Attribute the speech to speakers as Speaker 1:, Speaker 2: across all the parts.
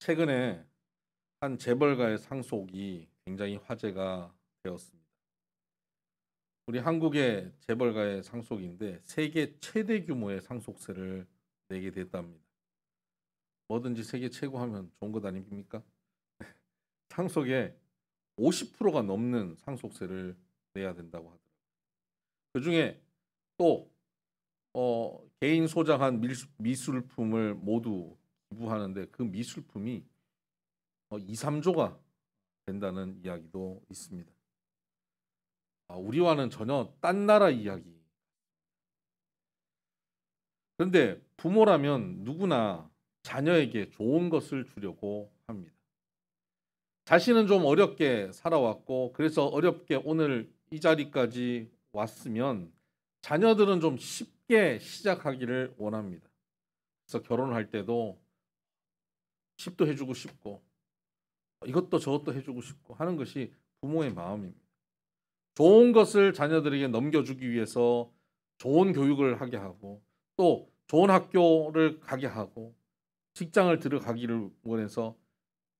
Speaker 1: 최근에 한 재벌가의 상속이 굉장히 화제가 되었습니다. 우리 한국의 재벌가의 상속인데 세계 최대 규모의 상속세를 내게 됐답니다. 뭐든지 세계 최고 하면 좋은 것 아닙니까? 상속의 50%가 넘는 상속세를 내야 된다고 하더라고요. 그중에 또 개인 소장한 미술품을 모두 기부하는데 그 미술품이 2, 3조가 된다는 이야기도 있습니다. 우리와는 전혀 딴 나라 이야기. 그런데 부모라면 누구나 자녀에게 좋은 것을 주려고 합니다. 자신은 좀 어렵게 살아왔고 그래서 어렵게 오늘 이 자리까지 왔으면 자녀들은 좀 쉽게 시작하기를 원합니다. 그래서 결혼할 때도 팁도 해주고 싶고 이것도 저것도 해주고 싶고 하는 것이 부모의 마음입니다. 좋은 것을 자녀들에게 넘겨주기 위해서 좋은 교육을 하게 하고 또 좋은 학교를 가게 하고 직장을 들어가기를 원해서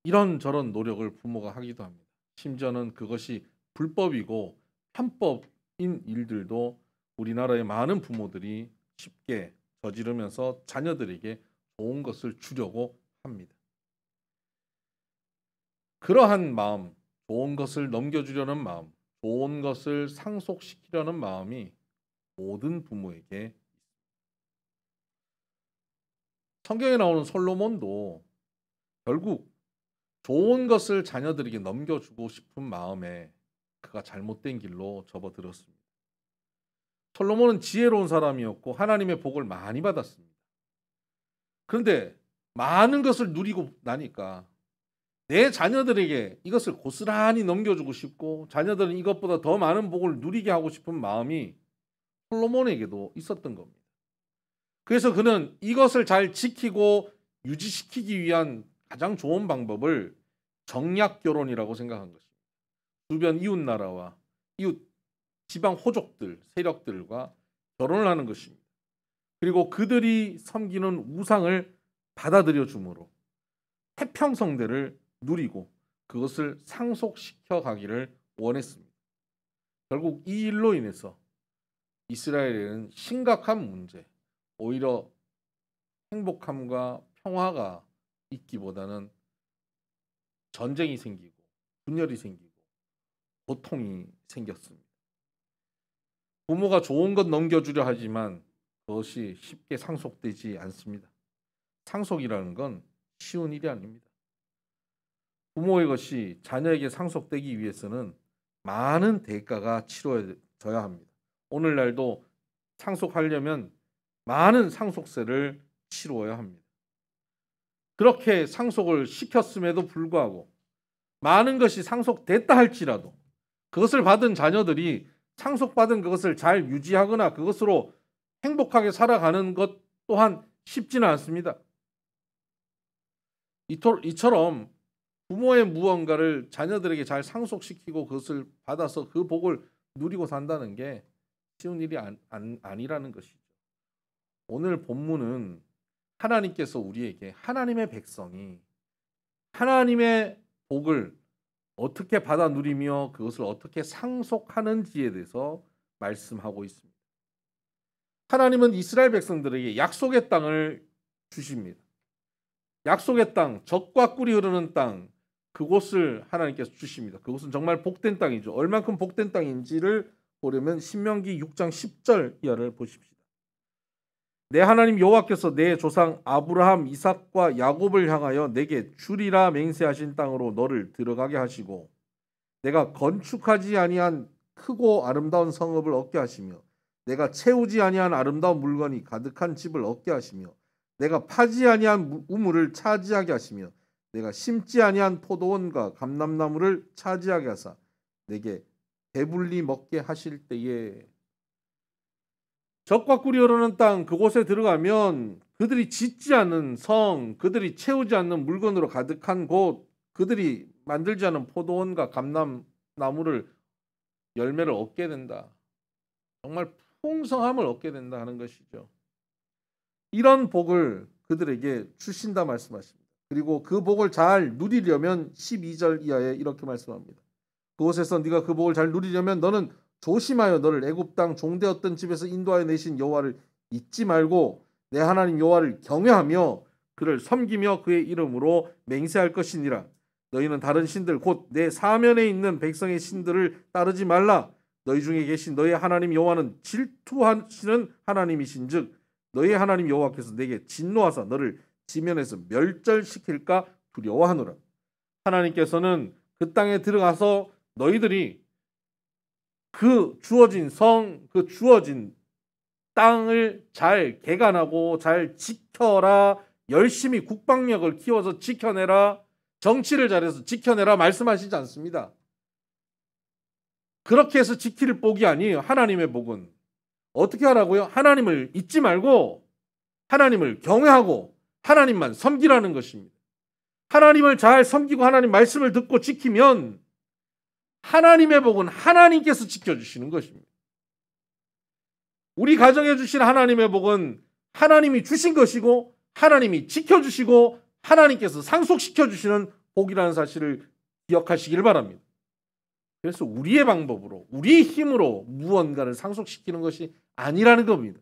Speaker 1: 이런저런 노력을 부모가 하기도 합니다. 심지어는 그것이 불법이고 편법인 일들도 우리나라의 많은 부모들이 쉽게 저지르면서 자녀들에게 좋은 것을 주려고 합니다. 그러한 마음, 좋은 것을 넘겨주려는 마음, 좋은 것을 상속시키려는 마음이 모든 부모에게 성경에 나오는 솔로몬도 결국 좋은 것을 자녀들에게 넘겨주고 싶은 마음에 그가 잘못된 길로 접어들었습니다. 솔로몬은 지혜로운 사람이었고 하나님의 복을 많이 받았습니다. 그런데 많은 것을 누리고 나니까 내 자녀들에게 이것을 고스란히 넘겨주고 싶고 자녀들은 이것보다 더 많은 복을 누리게 하고 싶은 마음이 솔로몬에게도 있었던 겁니다. 그래서 그는 이것을 잘 지키고 유지시키기 위한 가장 좋은 방법을 정략 결혼이라고 생각한 것입니다. 주변 이웃 나라와 이웃 지방 호족들, 세력들과 결혼을 하는 것입니다. 그리고 그들이 섬기는 우상을 받아들여 주므로 태평성대를 누리고 그것을 상속시켜 가기를 원했습니다. 결국 이 일로 인해서 이스라엘에는 심각한 문제, 오히려 행복함과 평화가 있기보다는 전쟁이 생기고 분열이 생기고 고통이 생겼습니다. 부모가 좋은 것 넘겨주려 하지만 그것이 쉽게 상속되지 않습니다. 상속이라는 건 쉬운 일이 아닙니다. 부모의 것이 자녀에게 상속되기 위해서는 많은 대가가 치러져야 합니다. 오늘날도 상속하려면 많은 상속세를 치루어야 합니다. 그렇게 상속을 시켰음에도 불구하고 많은 것이 상속됐다 할지라도 그것을 받은 자녀들이 상속받은 그것을 잘 유지하거나 그것으로 행복하게 살아가는 것 또한 쉽지는 않습니다. 이처럼 부모의 무언가를 자녀들에게 잘 상속시키고 그것을 받아서 그 복을 누리고 산다는 게 쉬운 일이 아니라는 것이죠. 오늘 본문은 하나님께서 우리에게 하나님의 백성이 하나님의 복을 어떻게 받아 누리며 그것을 어떻게 상속하는지에 대해서 말씀하고 있습니다. 하나님은 이스라엘 백성들에게 약속의 땅을 주십니다. 약속의 땅, 젖과 꿀이 흐르는 땅, 그곳을 하나님께서 주십니다. 그곳은 정말 복된 땅이죠. 얼만큼 복된 땅인지를 보려면 신명기 6장 10절 이하를 보십시다. 내 하나님 여호와께서 내 조상 아브라함, 이삭과 야곱을 향하여 내게 주리라 맹세하신 땅으로 너를 들어가게 하시고 내가 건축하지 아니한 크고 아름다운 성읍을 얻게 하시며 내가 채우지 아니한 아름다운 물건이 가득한 집을 얻게 하시며 내가 파지 아니한 우물을 차지하게 하시며 내가 심지 아니한 포도원과 감람나무를 차지하게 하사 내게 배불리 먹게 하실 때에 젖과 꿀이 흐르는 땅 그곳에 들어가면 그들이 짓지 않는 성, 그들이 채우지 않는 물건으로 가득한 곳, 그들이 만들지 않은 포도원과 감람나무를 열매를 얻게 된다. 정말 풍성함을 얻게 된다 하는 것이죠. 이런 복을 그들에게 주신다 말씀하십니다. 그리고 그 복을 잘 누리려면 12절 이하에 이렇게 말씀합니다. 그곳에서 네가 그 복을 잘 누리려면 너는 조심하여 너를 애굽 땅 종되었던 집에서 인도하여 내신 여호와를 잊지 말고 내 하나님 여호와를 경외하며 그를 섬기며 그의 이름으로 맹세할 것이니라. 너희는 다른 신들 곧 내 사면에 있는 백성의 신들을 따르지 말라. 너희 중에 계신 너희 하나님 여호와는 질투하시는 하나님이신즉 너희 하나님 여호와께서 내게 진노하사 너를 지면에서 멸절시킬까 두려워하노라. 하나님께서는 그 땅에 들어가서 너희들이 그 주어진 성, 그 주어진 땅을 잘 개간하고 잘 지켜라. 열심히 국방력을 키워서 지켜내라. 정치를 잘해서 지켜내라 말씀하시지 않습니다. 그렇게 해서 지킬 복이 아니에요. 하나님의 복은. 어떻게 하라고요? 하나님을 잊지 말고 하나님을 경외하고 하나님만 섬기라는 것입니다. 하나님을 잘 섬기고 하나님 말씀을 듣고 지키면 하나님의 복은 하나님께서 지켜주시는 것입니다. 우리 가정에 주신 하나님의 복은 하나님이 주신 것이고 하나님이 지켜주시고 하나님께서 상속시켜주시는 복이라는 사실을 기억하시길 바랍니다. 그래서 우리의 방법으로 우리의 힘으로 무언가를 상속시키는 것이 아니라는 겁니다.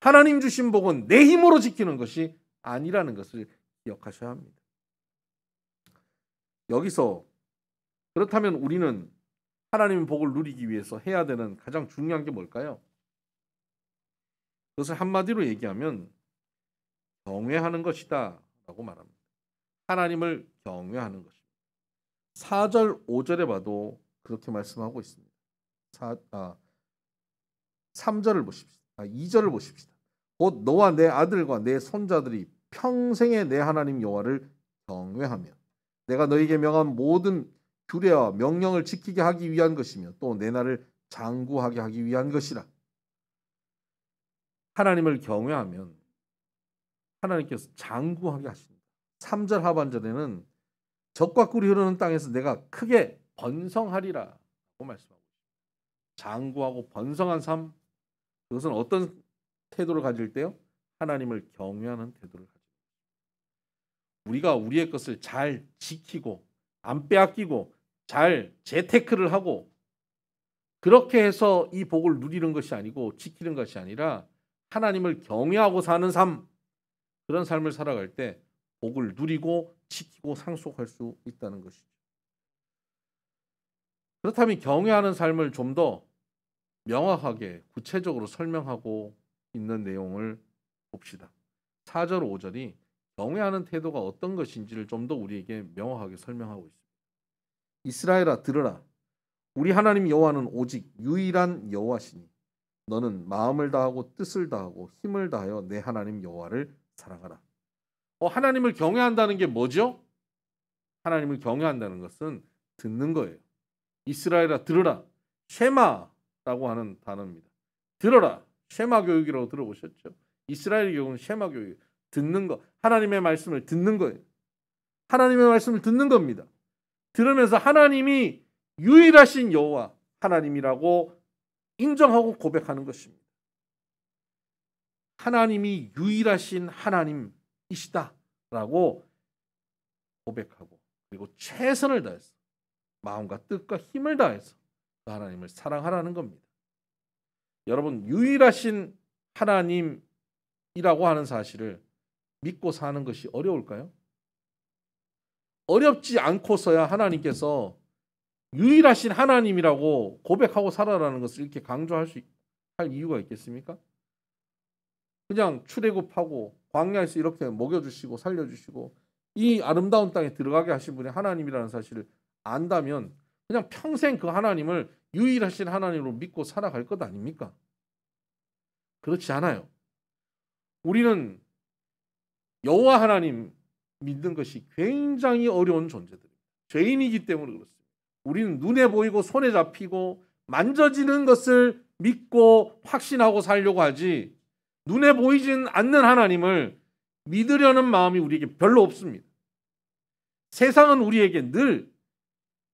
Speaker 1: 하나님 주신 복은 내 힘으로 지키는 것이 아니라는 것을 기억하셔야 합니다. 여기서 그렇다면 우리는 하나님의 복을 누리기 위해서 해야 되는 가장 중요한 게 뭘까요? 그것을 한마디로 얘기하면 경외하는 것이다 라고 말합니다. 하나님을 경외하는 것입니다. 4절 5절에 봐도 그렇게 말씀하고 있습니다. 3절을 보십시오. 2절을 보십시다. 곧 너와 내 아들과 내 손자들이 평생에 내 하나님 여호와를 경외하며 내가 너에게 명한 모든 규례와 명령을 지키게 하기 위한 것이며 또 내 나를 장구하게 하기 위한 것이라. 하나님을 경외하면 하나님께서 장구하게 하십니다. 3절 하반절에는 적과 꿀이 흐르는 땅에서 내가 크게 번성하리라 고 말씀하고 있습니다. 장구하고 번성한 삶, 그것은 어떤 태도를 가질 때요? 하나님을 경외하는 태도를 가집니다. 우리가 우리의 것을 잘 지키고 안 빼앗기고 잘 재테크를 하고 그렇게 해서 이 복을 누리는 것이 아니고 지키는 것이 아니라 하나님을 경외하고 사는 삶, 그런 삶을 살아갈 때 복을 누리고 지키고 상속할 수 있다는 것이죠. 그렇다면 경외하는 삶을 좀 더 명확하게 구체적으로 설명하고 있는 내용을 봅시다. 4절 5절이 경외하는 태도가 어떤 것인지를 좀 더 우리에게 명확하게 설명하고 있습니다. 이스라엘아 들으라. 우리 하나님 여호와는 오직 유일한 여호와시니 너는 마음을 다하고 뜻을 다하고 힘을 다하여 내 하나님 여호와를 사랑하라. 하나님을 경외한다는 게 뭐죠? 하나님을 경외한다는 것은 듣는 거예요. 이스라엘아 들으라. 쉐마라고 하는 단어입니다. 들어라. 쉐마 교육이라고 들어보셨죠? 이스라엘의 교육은 쉐마 교육. 듣는 거. 하나님의 말씀을 듣는 거예요. 하나님의 말씀을 듣는 겁니다. 들으면서 하나님이 유일하신 여호와 하나님이라고 인정하고 고백하는 것입니다. 하나님이 유일하신 하나님이시다라고 고백하고 그리고 최선을 다해서 마음과 뜻과 힘을 다해서 그 하나님을 사랑하라는 겁니다. 여러분, 유일하신 하나님이라고 하는 사실을 믿고 사는 것이 어려울까요? 어렵지 않고서야 하나님께서 유일하신 하나님이라고 고백하고 살아라는 것을 이렇게 강조할 할 이유가 있겠습니까? 그냥 출애굽하고 광야에서 이렇게 먹여주시고 살려주시고 이 아름다운 땅에 들어가게 하신 분이 하나님이라는 사실을 안다면 그냥 평생 그 하나님을 유일하신 하나님으로 믿고 살아갈 것 아닙니까? 그렇지 않아요. 우리는 여호와 하나님 믿는 것이 굉장히 어려운 존재들입니다. 죄인이기 때문에 그렇습니다. 우리는 눈에 보이고 손에 잡히고 만져지는 것을 믿고 확신하고 살려고 하지 눈에 보이진 않는 하나님을 믿으려는 마음이 우리에게 별로 없습니다. 세상은 우리에게 늘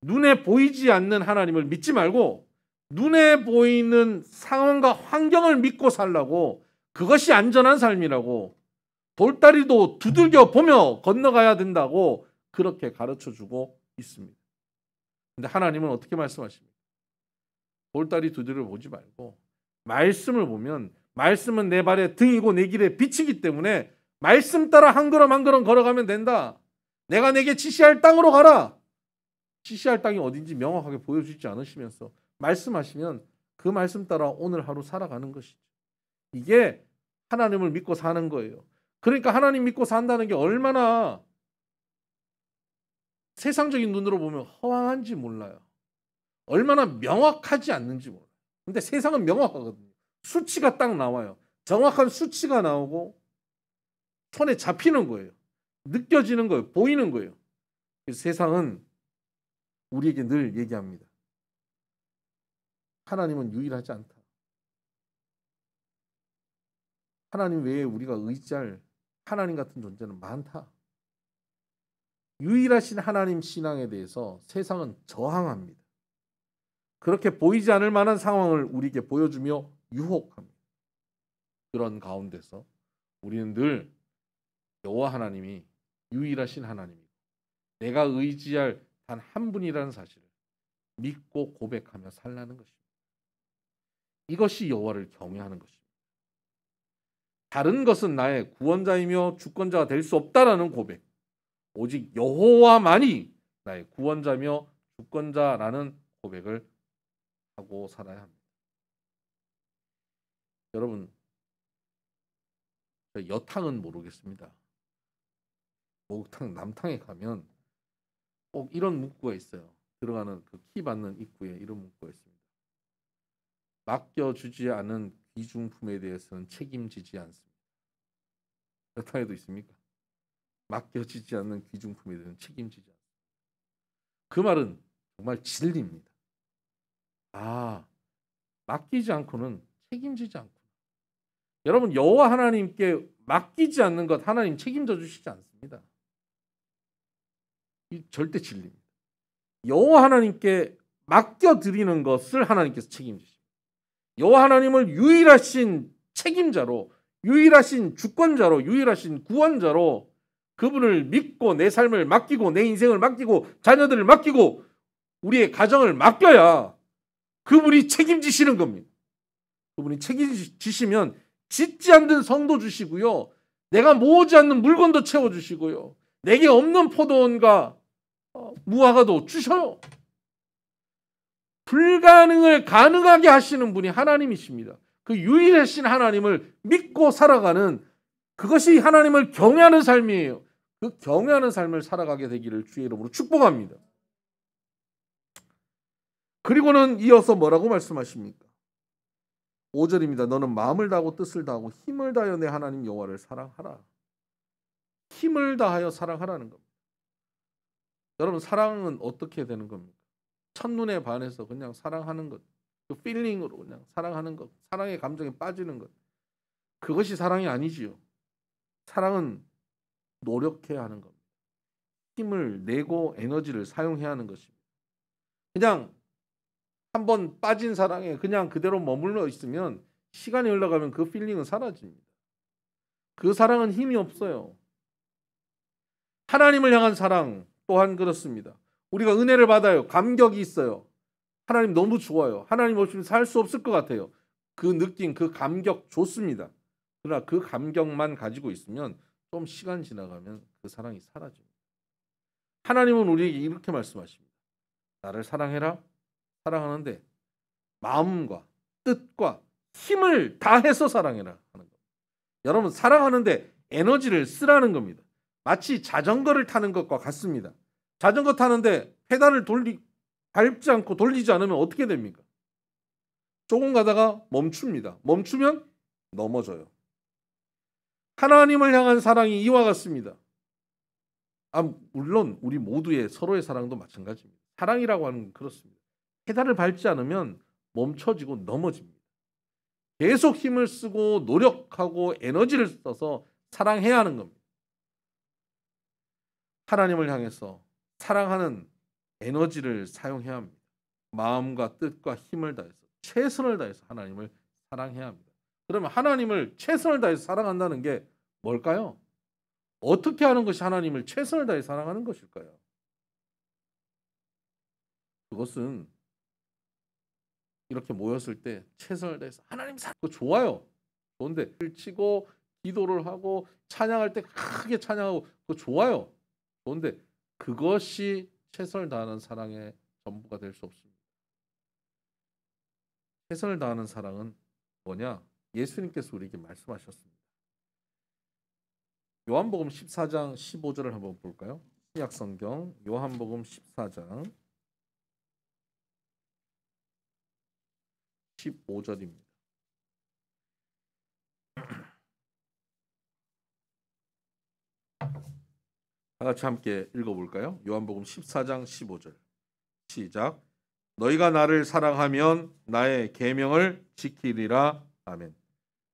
Speaker 1: 눈에 보이지 않는 하나님을 믿지 말고 눈에 보이는 상황과 환경을 믿고 살라고, 그것이 안전한 삶이라고 돌다리도 두들겨 보며 건너가야 된다고 그렇게 가르쳐주고 있습니다. 근데 하나님은 어떻게 말씀하십니까? 돌다리 두드려 보지 말고 말씀을 보면 말씀은 내 발의 등이고 내 길에 빛이기 때문에 말씀 따라 한 걸음 한 걸음 걸어가면 된다. 내가 내게 지시할 땅으로 가라. 지시할 땅이 어딘지 명확하게 보여주지 않으시면서 말씀하시면 그 말씀 따라 오늘 하루 살아가는 것이죠. 이게 하나님을 믿고 사는 거예요. 그러니까 하나님 믿고 산다는 게 얼마나 세상적인 눈으로 보면 허황한지 몰라요. 얼마나 명확하지 않는지 몰라요. 근데 세상은 명확하거든요. 수치가 딱 나와요. 정확한 수치가 나오고 손에 잡히는 거예요. 느껴지는 거예요. 보이는 거예요. 그래서 세상은 우리에게 늘 얘기합니다. 하나님은 유일하지 않다. 하나님 외에 우리가 의지할 하나님 같은 존재는 많다. 유일하신 하나님 신앙에 대해서 세상은 저항합니다. 그렇게 보이지 않을 만한 상황을 우리에게 보여주며 유혹합니다. 그런 가운데서 우리는 늘 여호와 하나님이 유일하신 하나님이고 내가 의지할 단 한 분이라는 사실을 믿고 고백하며 살라는 것입니다. 이것이 여호와를 경외하는 것입니다. 다른 것은 나의 구원자이며 주권자가 될 수 없다라는 고백. 오직 여호와만이 나의 구원자며 주권자라는 고백을 하고 살아야 합니다. 여러분, 여탕은 모르겠습니다. 목욕탕, 남탕에 가면 꼭 이런 문구가 있어요. 들어가는 그 키 받는 입구에 이런 문구가 있습니다. 맡겨주지 않은 귀중품에 대해서는 책임지지 않습니다. 여탕에도 있습니까? 맡겨지지 않는 귀중품에 대해서는 책임지지 않습니다. 그 말은 정말 진리입니다. 아, 맡기지 않고는 책임지지 않구나. 여러분, 여호와 하나님께 맡기지 않는 것 하나님 책임져 주시지 않습니다. 이 절대 진리입니다. 여호와 하나님께 맡겨드리는 것을 하나님께서 책임지십니다. 여호와 하나님을 유일하신 책임자로, 유일하신 주권자로, 유일하신 구원자로 그분을 믿고 내 삶을 맡기고 내 인생을 맡기고 자녀들을 맡기고 우리의 가정을 맡겨야 그분이 책임지시는 겁니다. 그분이 책임지시면 짓지 않는 성도 주시고요. 내가 모으지 않는 물건도 채워주시고요. 내게 없는 포도원과 무화과도 주셔요. 불가능을 가능하게 하시는 분이 하나님이십니다. 그 유일하신 하나님을 믿고 살아가는 그것이 하나님을 경외하는 삶이에요. 그 경외하는 삶을 살아가게 되기를 주의 이름으로 축복합니다. 그리고는 이어서 뭐라고 말씀하십니까? 5절입니다. 너는 마음을 다하고 뜻을 다하고 힘을 다하여 내 하나님 여호와를 사랑하라. 힘을 다하여 사랑하라는 겁니다. 여러분, 사랑은 어떻게 되는 겁니까? 첫눈에 반해서 그냥 사랑하는 것, 그 필링으로 그냥 사랑하는 것, 사랑의 감정에 빠지는 것, 그것이 사랑이 아니지요. 사랑은 노력해야 하는 겁니다. 힘을 내고 에너지를 사용해야 하는 것입니다. 그냥 한번 빠진 사랑에 그냥 그대로 머물러 있으면 시간이 흘러가면 그 필링은 사라집니다. 그 사랑은 힘이 없어요. 하나님을 향한 사랑 또한 그렇습니다. 우리가 은혜를 받아요. 감격이 있어요. 하나님 너무 좋아요. 하나님 없이는 살 수 없을 것 같아요. 그 느낌, 그 감격 좋습니다. 그러나 그 감격만 가지고 있으면 좀 시간 지나가면 그 사랑이 사라집니다. 하나님은 우리에게 이렇게 말씀하십니다. 나를 사랑해라. 사랑하는데 마음과 뜻과 힘을 다해서 사랑해라 하는 겁니다. 여러분, 사랑하는데 에너지를 쓰라는 겁니다. 마치 자전거를 타는 것과 같습니다. 자전거 타는데 페달을 밟지 않고 돌리지 않으면 어떻게 됩니까? 조금 가다가 멈춥니다. 멈추면 넘어져요. 하나님을 향한 사랑이 이와 같습니다. 물론 우리 모두의 서로의 사랑도 마찬가지입니다. 사랑이라고 하는 건 그렇습니다. 페달을 밟지 않으면 멈춰지고 넘어집니다. 계속 힘을 쓰고 노력하고 에너지를 써서 사랑해야 하는 겁니다. 하나님을 향해서 사랑하는 에너지를 사용해야 합니다. 마음과 뜻과 힘을 다해서 최선을 다해서 하나님을 사랑해야 합니다. 그러면 하나님을 최선을 다해서 사랑한다는 게 뭘까요? 어떻게 하는 것이 하나님을 최선을 다해 사랑하는 것일까요? 그것은 이렇게 모였을 때 최선을 다해서 하나님 사랑, 그거 좋아요. 좋은데 치고 기도를 하고 찬양할 때 크게 찬양하고 그거 좋아요. 좋은데 그것이 최선을 다하는 사랑의 전부가 될 수 없습니다. 최선을 다하는 사랑은 뭐냐? 예수님께서 우리에게 말씀하셨습니다. 요한복음 14장 15절을 한번 볼까요? 신약 성경 요한복음 14장 15절입니다. 다 같이 함께 읽어볼까요? 요한복음 14장 15절 시작. 너희가 나를 사랑하면 나의 계명을 지키리라. 아멘.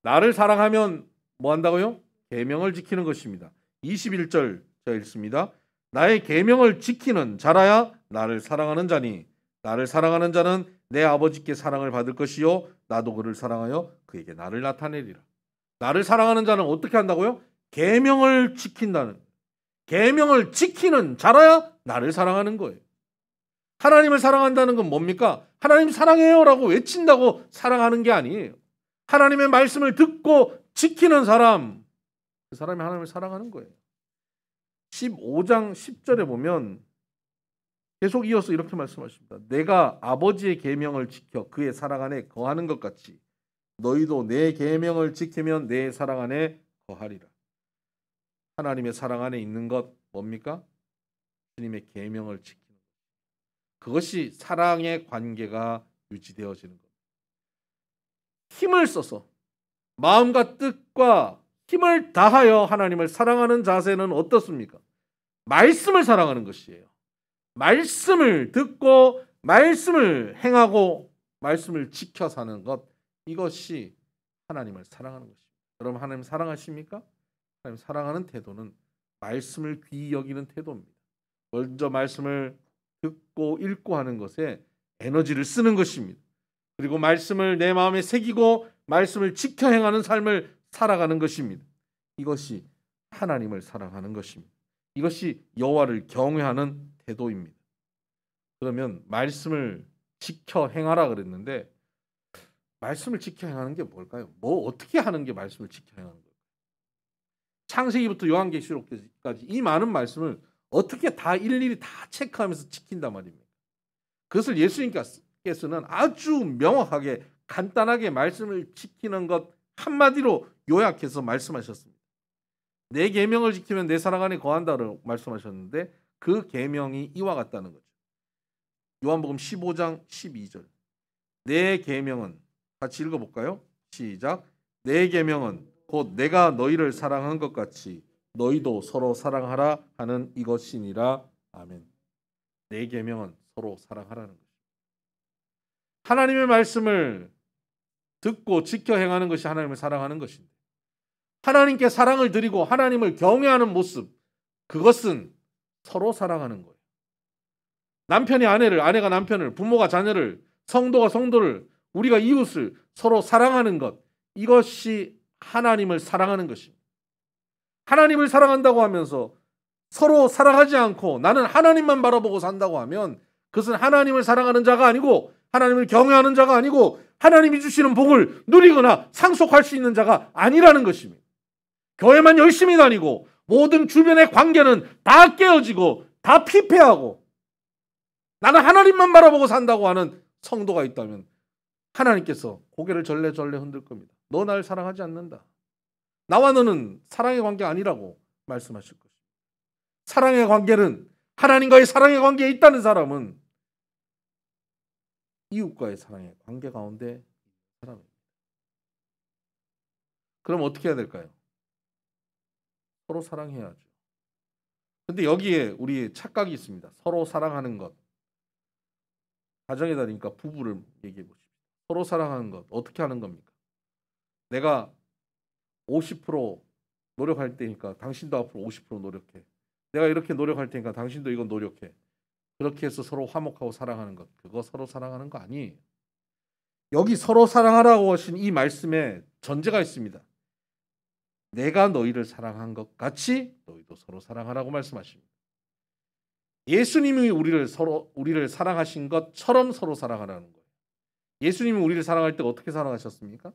Speaker 1: 나를 사랑하면 뭐 한다고요? 계명을 지키는 것입니다. 21절 제가 읽습니다. 나의 계명을 지키는 자라야 나를 사랑하는 자니 나를 사랑하는 자는 내 아버지께 사랑을 받을 것이요 나도 그를 사랑하여 그에게 나를 나타내리라. 나를 사랑하는 자는 어떻게 한다고요? 계명을 지킨다는, 계명을 지키는 자라야 나를 사랑하는 거예요. 하나님을 사랑한다는 건 뭡니까? 하나님 사랑해요라고 외친다고 사랑하는 게 아니에요. 하나님의 말씀을 듣고 지키는 사람, 그 사람이 하나님을 사랑하는 거예요. 15장 10절에 보면 계속 이어서 이렇게 말씀하십니다. 내가 아버지의 계명을 지켜 그의 사랑 안에 거하는 것 같이 너희도 내 계명을 지키면 내 사랑 안에 거하리라. 하나님의 사랑 안에 있는 것 뭡니까? 주님의 계명을 지키는 것. 그것이 사랑의 관계가 유지되어지는 것. 힘을 써서 마음과 뜻과 힘을 다하여 하나님을 사랑하는 자세는 어떻습니까? 말씀을 사랑하는 것이에요. 말씀을 듣고 말씀을 행하고 말씀을 지켜 사는 것, 이것이 하나님을 사랑하는 것입니다. 여러분 하나님 사랑하십니까? 하나님 사랑하는 태도는 말씀을 귀히 여기는 태도입니다. 먼저 말씀을 듣고 읽고 하는 것에 에너지를 쓰는 것입니다. 그리고 말씀을 내 마음에 새기고 말씀을 지켜 행하는 삶을 살아가는 것입니다. 이것이 하나님을 사랑하는 것입니다. 이것이 여호와를 경외하는 태도입니다. 그러면 말씀을 지켜 행하라 그랬는데 말씀을 지켜 행하는 게 뭘까요? 뭐 어떻게 하는 게 말씀을 지켜 행하는 거예요? 창세기부터 요한계시록까지 이 많은 말씀을 어떻게 다 일일이 다 체크하면서 지킨단 말입니까? 그것을 예수님께서는 아주 명확하게 간단하게 말씀을 지키는 것 한마디로 요약해서 말씀하셨습니다. 내 계명을 지키면 내 사랑 안에 거한다고 말씀하셨는데 그 계명이 이와 같다는 거죠. 요한복음 15장 12절. 내 계명은, 같이 읽어볼까요? 시작. 내 계명은 곧 내가 너희를 사랑한 것 같이 너희도 서로 사랑하라 하는 이것이니라. 아멘. 내 계명은 서로 사랑하라는 것입니다. 하나님의 말씀을 듣고 지켜 행하는 것이 하나님을 사랑하는 것인데, 하나님께 사랑을 드리고 하나님을 경외하는 모습, 그것은 서로 사랑하는 거예요. 남편이 아내를, 아내가 남편을, 부모가 자녀를, 성도가 성도를, 우리가 이웃을 서로 사랑하는 것, 이것이 하나님을 사랑하는 것입니다. 하나님을 사랑한다고 하면서 서로 사랑하지 않고 나는 하나님만 바라보고 산다고 하면 그것은 하나님을 사랑하는 자가 아니고 하나님을 경외하는 자가 아니고 하나님이 주시는 복을 누리거나 상속할 수 있는 자가 아니라는 것입니다. 교회만 열심히 다니고 모든 주변의 관계는 다 깨어지고 다 피폐하고 나는 하나님만 바라보고 산다고 하는 성도가 있다면 하나님께서 고개를 절레절레 흔들 겁니다. 너 날 사랑하지 않는다. 나와 너는 사랑의 관계가 아니라고 말씀하실 것입니다. 사랑의 관계는, 하나님과의 사랑의 관계에 있다는 사람은 이웃과의 사랑의 관계 가운데 있는 사람입니다. 그럼 어떻게 해야 될까요? 서로 사랑해야죠. 근데 여기에 우리 착각이 있습니다. 서로 사랑하는 것. 가정에 다니까 부부를 얘기해 보십시오. 서로 사랑하는 것 어떻게 하는 겁니까? 내가 50% 노력할 테니까 당신도 앞으로 50% 노력해. 내가 이렇게 노력할 테니까 당신도 이건 노력해. 그렇게 해서 서로 화목하고 사랑하는 것, 그거 서로 사랑하는 거 아니에요. 여기 서로 사랑하라고 하신 이 말씀에 전제가 있습니다. 내가 너희를 사랑한 것 같이 너희도 서로 사랑하라고 말씀하십니다. 예수님이 우리를 사랑하신 것처럼 서로 사랑하라는 거예요. 예수님이 우리를 사랑할 때 어떻게 사랑하셨습니까?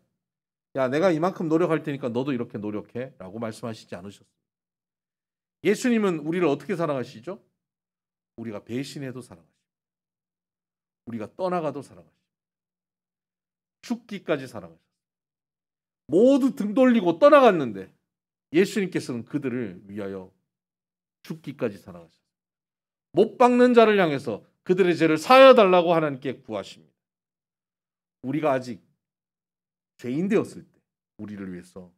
Speaker 1: 야, 내가 이만큼 노력할 테니까 너도 이렇게 노력해 라고 말씀하시지 않으셨어요. 예수님은 우리를 어떻게 사랑하시죠? 우리가 배신해도 사랑하십니다. 우리가 떠나가도 사랑하십니다. 죽기까지 사랑하셨어요. 모두 등 돌리고 떠나갔는데 예수님께서는 그들을 위하여 죽기까지 사랑하셨어요. 못 박는 자를 향해서 그들의 죄를 사하여달라고 하나님께 구하십니다. 우리가 아직 죄인 되었을 때 우리를 위해서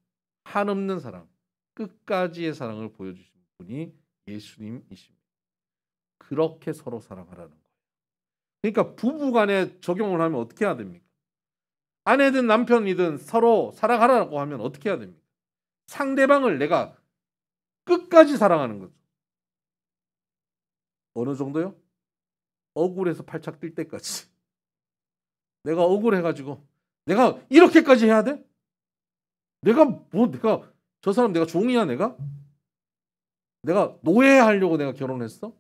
Speaker 1: 한없는 사랑, 끝까지의 사랑을 보여주신 분이 예수님이십니다. 그렇게 서로 사랑하라는 거예요. 그러니까 부부간에 적용을 하면 어떻게 해야 됩니까? 아내든 남편이든 서로 사랑하라고 하면 어떻게 해야 됩니까? 상대방을 내가 끝까지 사랑하는 거죠. 어느 정도요? 억울해서 팔짝 뛸 때까지. 내가 억울해가지고 내가 이렇게까지 해야 돼? 내가 저 사람 내가 종이야 내가? 내가 노예하려고 내가 결혼했어?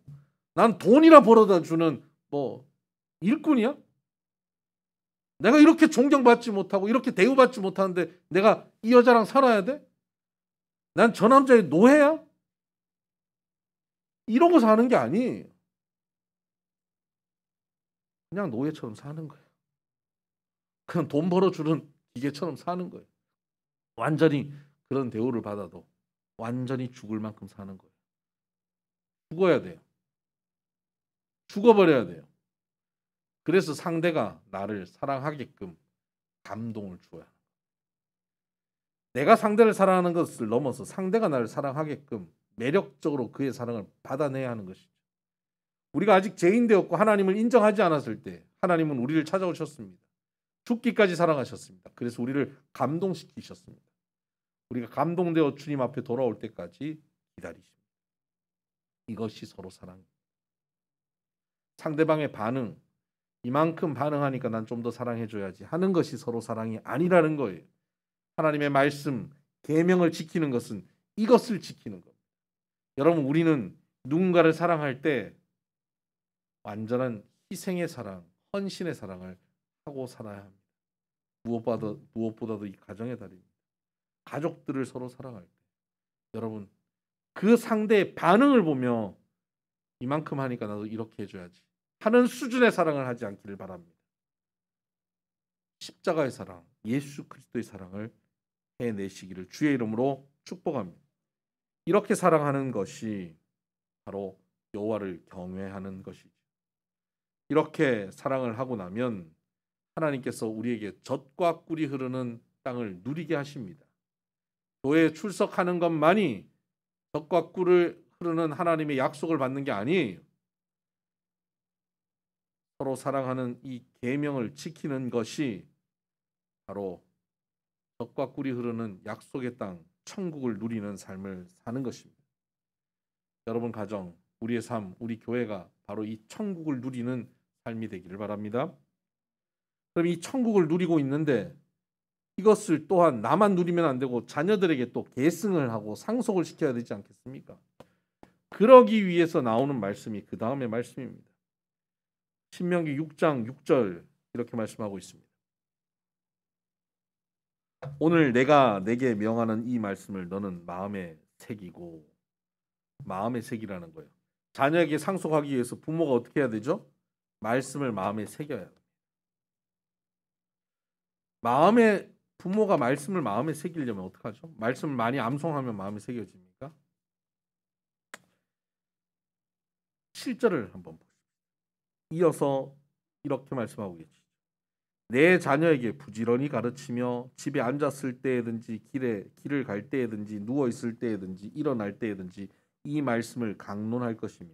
Speaker 1: 난 돈이나 벌어다 주는 일꾼이야? 내가 이렇게 존경받지 못하고 이렇게 대우받지 못하는데 내가 이 여자랑 살아야 돼? 난 저 남자의 노예야? 이러고 사는 게 아니에요. 그냥 노예처럼 사는 거예요. 그냥 돈 벌어주는 기계처럼 사는 거예요. 완전히 그런 대우를 받아도 완전히 죽을 만큼 사는 거예요. 죽어야 돼요. 죽어버려야 돼요. 그래서 상대가 나를 사랑하게끔 감동을 주어야 합니다. 내가 상대를 사랑하는 것을 넘어서 상대가 나를 사랑하게끔 매력적으로 그의 사랑을 받아내야 하는 것이죠. 우리가 아직 죄인 되었고 하나님을 인정하지 않았을 때 하나님은 우리를 찾아오셨습니다. 죽기까지 사랑하셨습니다. 그래서 우리를 감동시키셨습니다. 우리가 감동되어 주님 앞에 돌아올 때까지 기다리십니다. 이것이 서로 사랑입니다. 상대방의 반응, 이만큼 반응하니까 난 좀 더 사랑해줘야지 하는 것이 서로 사랑이 아니라는 거예요. 하나님의 말씀, 계명을 지키는 것은 이것을 지키는 겁니다. 여러분, 우리는 누군가를 사랑할 때 완전한 희생의 사랑, 헌신의 사랑을 하고 살아야 합니다. 무엇보다도 이 가정의 달입니다. 가족들을 서로 사랑할 때 여러분 그 상대의 반응을 보며 이만큼 하니까 나도 이렇게 해줘야지 하는 수준의 사랑을 하지 않기를 바랍니다. 십자가의 사랑, 예수 그리스도의 사랑을 해내시기를 주의 이름으로 축복합니다. 이렇게 사랑하는 것이 바로 여호와를 경외하는 것이죠. 이렇게 사랑을 하고 나면 하나님께서 우리에게 젖과 꿀이 흐르는 땅을 누리게 하십니다. 교회에 출석하는 것만이 젖과 꿀을 흐르는 하나님의 약속을 받는 게 아니에요. 서로 사랑하는 이 계명을 지키는 것이 바로 젖과 꿀이 흐르는 약속의 땅, 천국을 누리는 삶을 사는 것입니다. 여러분 가정, 우리의 삶, 우리 교회가 바로 이 천국을 누리는 삶이 되기를 바랍니다. 그럼 이 천국을 누리고 있는데 이것을 또한 나만 누리면 안 되고 자녀들에게 또 계승을 하고 상속을 시켜야 되지 않겠습니까? 그러기 위해서 나오는 말씀이 그 다음의 말씀입니다. 신명기 6장 6절 이렇게 말씀하고 있습니다. 오늘 내가 내게 명하는 이 말씀을 너는 마음에 새기고, 마음에 새기라는 거예요. 자녀에게 상속하기 위해서 부모가 어떻게 해야 되죠? 말씀을 마음에 새겨야 합니다. 부모가 말씀을 마음에 새기려면 어떡하죠? 말씀을 많이 암송하면 마음에 새겨집니까? 7절을 한번 보시죠. 이어서 이렇게 말씀하고 계시죠. 내 자녀에게 부지런히 가르치며 집에 앉았을 때에든지 길을 갈 때에든지 누워 있을 때에든지 일어날 때에든지 이 말씀을 강론할 것이며.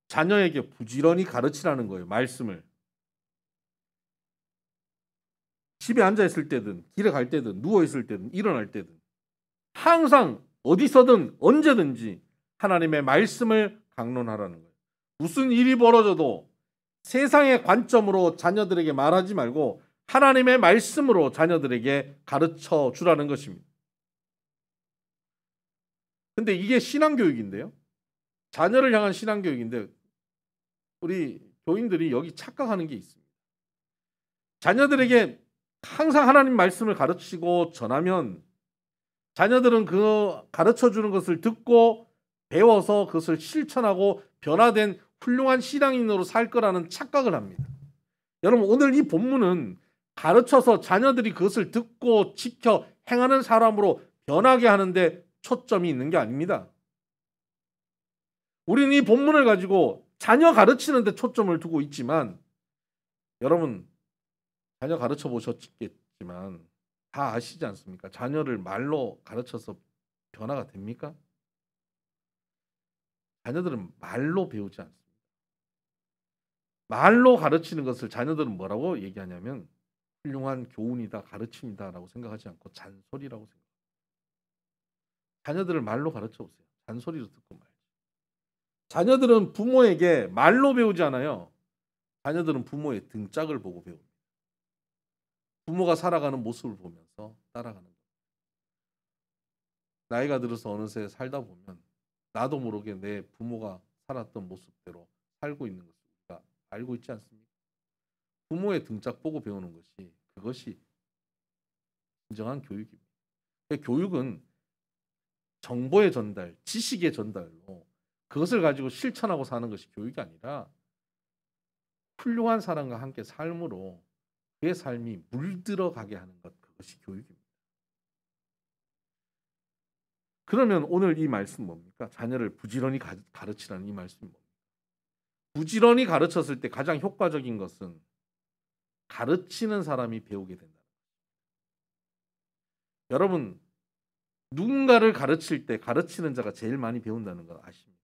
Speaker 1: 자녀에게 부지런히 가르치라는 거예요. 말씀을. 집에 앉아 있을 때든 길에 갈 때든 누워 있을 때든 일어날 때든 항상 어디서든 언제든지 하나님의 말씀을 강론하라는 거예요. 무슨 일이 벌어져도 세상의 관점으로 자녀들에게 말하지 말고 하나님의 말씀으로 자녀들에게 가르쳐 주라는 것입니다. 근데 이게 신앙교육인데요. 자녀를 향한 신앙교육인데 우리 교인들이 여기 착각하는 게 있습니다. 자녀들에게 항상 하나님 말씀을 가르치고 전하면 자녀들은 그 가르쳐주는 것을 듣고 배워서 그것을 실천하고 변화된 훌륭한 신앙인으로 살 거라는 착각을 합니다. 여러분, 오늘 이 본문은 가르쳐서 자녀들이 그것을 듣고 지켜 행하는 사람으로 변하게 하는데 초점이 있는 게 아닙니다. 우리는 이 본문을 가지고 자녀 가르치는 데 초점을 두고 있지만, 여러분 자녀 가르쳐 보셨겠지만 다 아시지 않습니까? 자녀를 말로 가르쳐서 변화가 됩니까? 자녀들은 말로 배우지 않습니다. 말로 가르치는 것을 자녀들은 뭐라고 얘기하냐면 훌륭한 교훈이다, 가르침이다 라고 생각하지 않고 잔소리라고 생각합니다. 자녀들을 말로 가르쳐 보세요. 잔소리로 듣고 말지. 자녀들은 부모에게 말로 배우지 않아요. 자녀들은 부모의 등짝을 보고 배웁니다. 부모가 살아가는 모습을 보면서 따라가는 거예요. 나이가 들어서 어느새 살다 보면 나도 모르게 내 부모가 살았던 모습대로 살고 있는 것을 우리가 알고 있지 않습니까? 부모의 등짝 보고 배우는 것이, 그것이 진정한 교육입니다. 교육은 정보의 전달, 지식의 전달로 그것을 가지고 실천하고 사는 것이 교육이 아니라 훌륭한 사람과 함께 삶으로 그의 삶이 물들어가게 하는 것, 그것이 교육입니다. 그러면 오늘 이 말씀 뭡니까? 자녀를 부지런히 가르치라는 이 말씀이 뭡니까? 부지런히 가르쳤을 때 가장 효과적인 것은 가르치는 사람이 배우게 된다. 여러분, 누군가를 가르칠 때 가르치는 자가 제일 많이 배운다는 거 아십니까?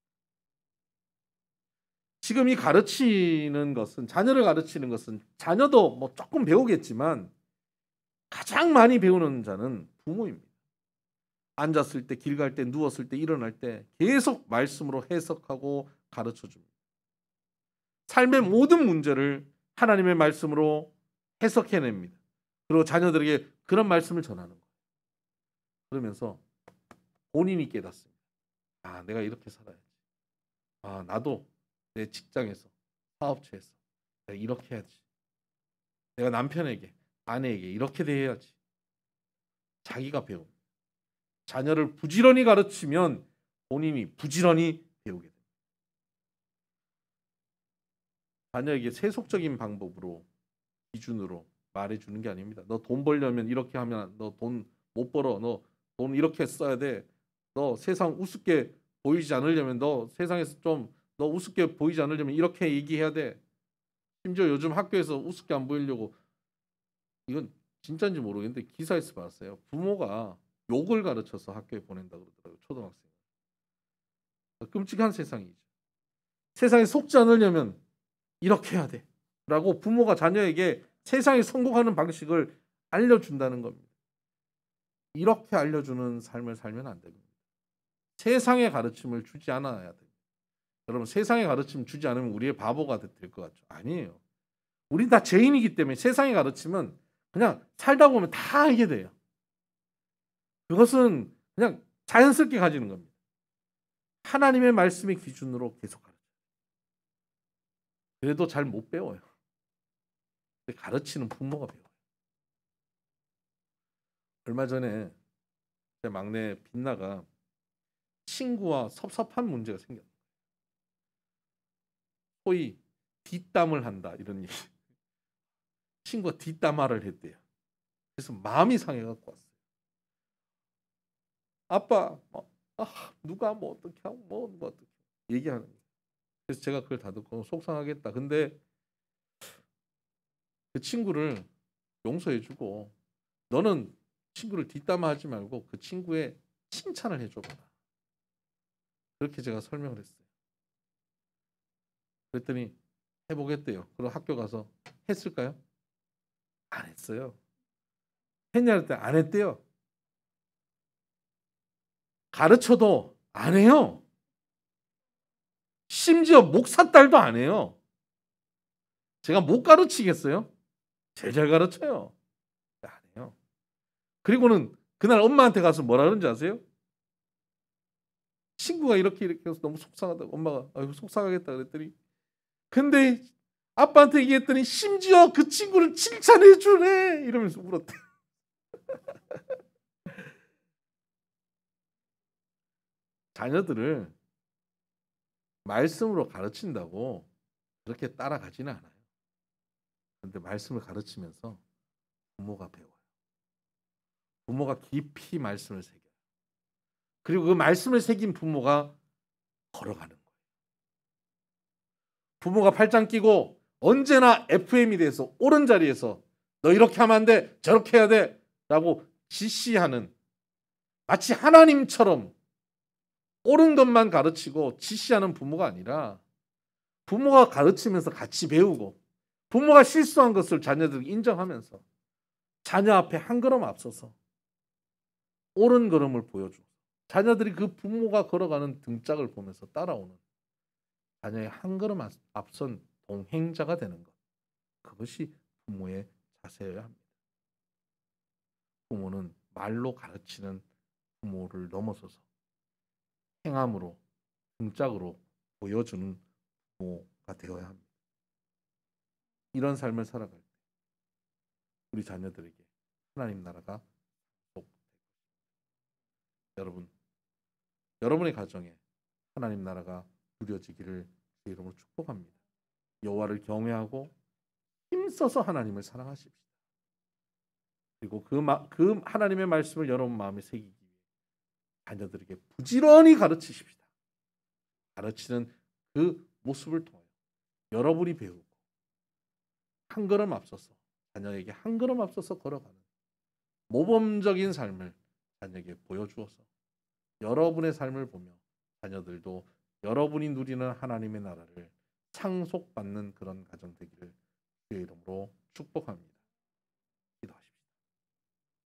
Speaker 1: 지금 이 가르치는 것은, 자녀를 가르치는 것은 자녀도 뭐 조금 배우겠지만 가장 많이 배우는 자는 부모입니다. 앉았을 때, 길 갈 때, 누웠을 때, 일어날 때 계속 말씀으로 해석하고 가르쳐 줍니다. 삶의 모든 문제를 하나님의 말씀으로 해석해냅니다. 그리고 자녀들에게 그런 말씀을 전하는 거예요. 그러면서 본인이 깨닫습니다. 아, 내가 이렇게 살아야지. 아, 나도 내 직장에서, 사업체에서 내가 이렇게 해야지. 내가 남편에게, 아내에게 이렇게 대해야지. 자기가 배웁니다. 자녀를 부지런히 가르치면 본인이 부지런히 배우게 됩니다. 자녀에게 세속적인 방법으로, 기준으로 말해주는 게 아닙니다. 너 돈 벌려면 이렇게 하면 너 돈 못 벌어. 너 돈 이렇게 써야 돼. 너 세상 우습게 보이지 않으려면, 너 세상에서 좀 너 우습게 보이지 않으려면 이렇게 얘기해야 돼. 심지어 요즘 학교에서 우습게 안 보이려고, 이건 진짜인지 모르겠는데 기사에서 봤어요. 부모가 욕을 가르쳐서 학교에 보낸다고 그러더라고요. 초등학생. 끔찍한 세상이죠. 세상에 속지 않으려면 이렇게 해야 돼 라고 부모가 자녀에게 세상에 성공하는 방식을 알려준다는 겁니다. 이렇게 알려주는 삶을 살면 안 됩니다. 세상의 가르침을 주지 않아야 돼요. 여러분, 세상의 가르침 주지 않으면 우리의 바보가 될 것 같죠? 아니에요. 우린 다 죄인이기 때문에 세상의 가르침은 그냥 살다 보면 다 알게 돼요. 그것은 그냥 자연스럽게 가지는 겁니다. 하나님의 말씀의 기준으로 계속 가르쳐요. 그래도 잘 못 배워요. 가르치는 부모가 배워요. 얼마 전에 제 막내 빛나가 친구와 섭섭한 문제가 생겼어요. 소위 뒷담을 한다, 이런 얘기. 친구가 뒷담화를 했대요. 그래서 마음이 상해갖고 왔어요. 아빠, 누가 뭐 어떻게 하고 뭐 어떻게 얘기하는 거예요. 그래서 제가 그걸 다 듣고 속상하겠다. 근데 그 친구를 용서해주고, 너는 친구를 뒷담화하지 말고 그 친구의 칭찬을 해줘봐라. 그렇게 제가 설명을 했어요. 그랬더니 해보겠대요. 그리고 학교 가서 했을까요? 안 했어요. 했냐 할 때 안 했대요. 가르쳐도 안 해요. 심지어 목사 딸도 안 해요. 제가 못 가르치겠어요? 제일 잘 가르쳐요. 안 해요. 그리고는 그날 엄마한테 가서 뭐라 그런지 아세요? 친구가 이렇게 해서 너무 속상하다고 엄마가 아이고 속상하겠다 그랬더니 근데 아빠한테 얘기했더니 심지어 그 친구를 칭찬해 주네 이러면서 울었대. 자녀들을 말씀으로 가르친다고 그렇게 따라가지는 않아요. 그런데 말씀을 가르치면서 부모가 배워요. 부모가 깊이 말씀을 새겨요. 그리고 그 말씀을 새긴 부모가 걸어가는 거예요. 부모가 팔짱 끼고 언제나 FM이 돼서 옳은 자리에서 너 이렇게 하면 안 돼, 저렇게 해야 돼 라고 지시하는 마치 하나님처럼 옳은 것만 가르치고 지시하는 부모가 아니라 부모가 가르치면서 같이 배우고 부모가 실수한 것을 자녀들이 인정하면서 자녀 앞에 한 걸음 앞서서 옳은 걸음을 보여주고 자녀들이 그 부모가 걸어가는 등짝을 보면서 따라오는 자녀의 한 걸음 앞선 동행자가 되는 것. 그것이 부모의 자세여야 합니다. 부모는 말로 가르치는 부모를 넘어서서 행함으로 등짝으로 보여주는 부모가 되어야 합니다. 이런 삶을 살아갈 때 우리 자녀들에게 하나님 나라가 여러분, 여러분의 가정에 하나님 나라가 누려지기를 주의 이름으로 축복합니다. 여호와를 경외하고 힘써서 하나님을 사랑하십시오. 그리고 그 하나님의 말씀을 여러분 마음에 새기기 위해 자녀들에게 부지런히 가르치십시다. 가르치는 그 모습을 통해 여러분이 배우고 한 걸음 앞서서 자녀에게 한 걸음 앞서서 걸어가는 모범적인 삶을 자녀에게 보여주어서 여러분의 삶을 보며 자녀들도 여러분이 누리는 하나님의 나라를 상속받는 그런 가정 되기를 주의 이름으로 축복합니다.